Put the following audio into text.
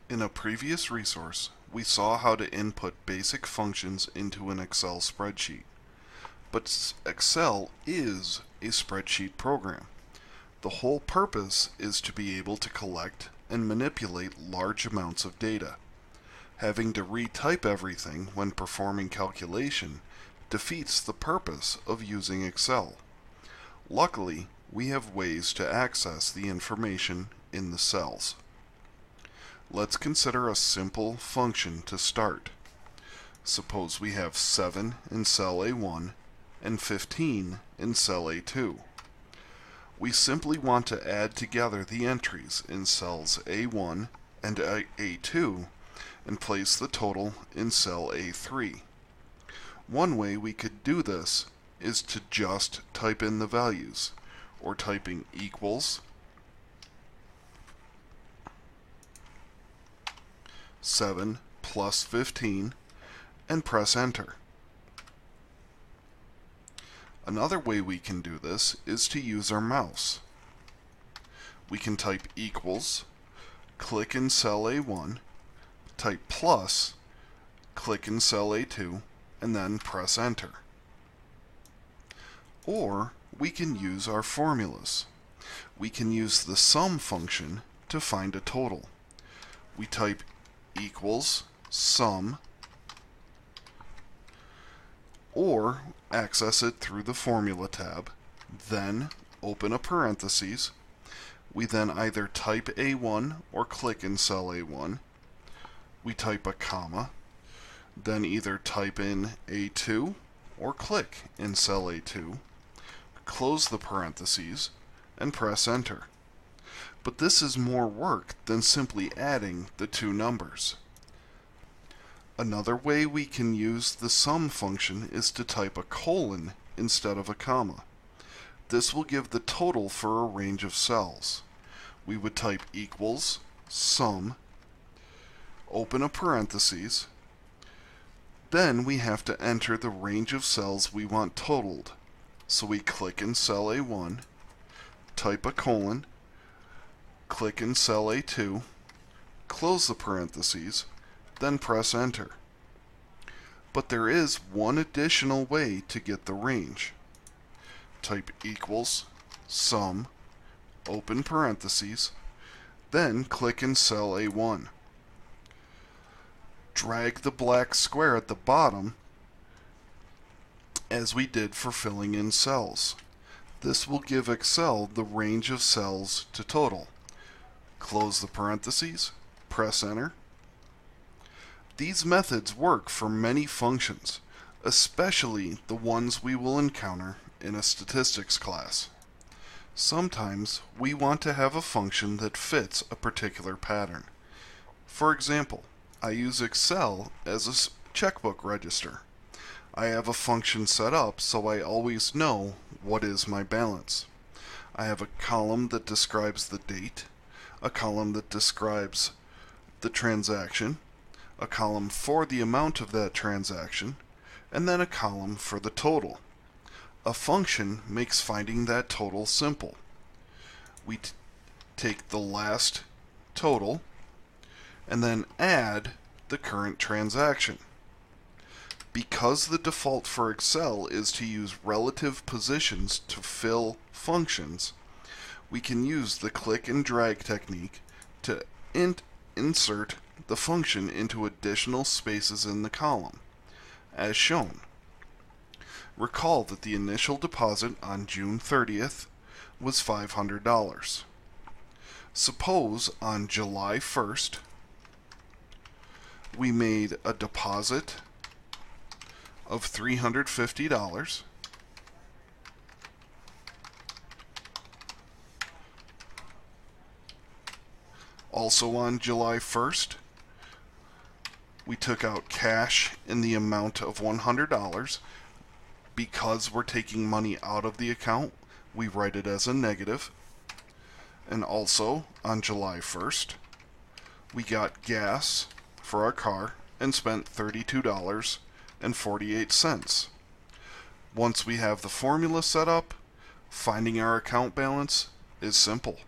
In a previous resource, we saw how to input basic functions into an Excel spreadsheet. But Excel is a spreadsheet program. The whole purpose is to be able to collect and manipulate large amounts of data. Having to retype everything when performing calculation defeats the purpose of using Excel. Luckily, we have ways to access the information in the cells. Let's consider a simple function to start. Suppose we have 7 in cell A1 and 15 in cell A2. We simply want to add together the entries in cells A1 and A2 and place the total in cell A3. One way we could do this is to just type in the values, or typing equals 7 plus 15 and press enter. Another way we can do this is to use our mouse. We can type equals, click in cell A1, type plus, click in cell A2, and then press enter. Or we can use our formulas. We can use the sum function to find a total. We type equals sum, or access it through the Formula tab, then open a parentheses. We then either type A1 or click in cell A1. We type a comma, then either type in A2 or click in cell A2, close the parentheses, and press enter. But this is more work than simply adding the two numbers. Another way we can use the sum function is to type a colon instead of a comma. This will give the total for a range of cells. We would type equals sum, open a parentheses, then we have to enter the range of cells we want totaled. So we click in cell A1, type a colon, click in cell A2, close the parentheses, then press enter. But there is one additional way to get the range. Type equals sum, open parentheses, then click in cell A1. Drag the black square at the bottom as we did for filling in cells. This will give Excel the range of cells to total. Close the parentheses, press enter. These methods work for many functions, especially the ones we will encounter in a statistics class. Sometimes we want to have a function that fits a particular pattern. For example, I use Excel as a checkbook register. I have a function set up so I always know what is my balance. I have a column that describes the date, a column that describes the transaction, a column for the amount of that transaction, and then a column for the total. A function makes finding that total simple. We take the last total and then add the current transaction. Because the default for Excel is to use relative positions to fill functions, we can use the click and drag technique to insert the function into additional spaces in the column, as shown. Recall that the initial deposit on June 30th was $500. Suppose on July 1st we made a deposit of $350. Also on July 1st, we took out cash in the amount of $100. Because we're taking money out of the account, we write it as a negative. And also on July 1st, we got gas for our car and spent $32.48. Once we have the formula set up, finding our account balance is simple.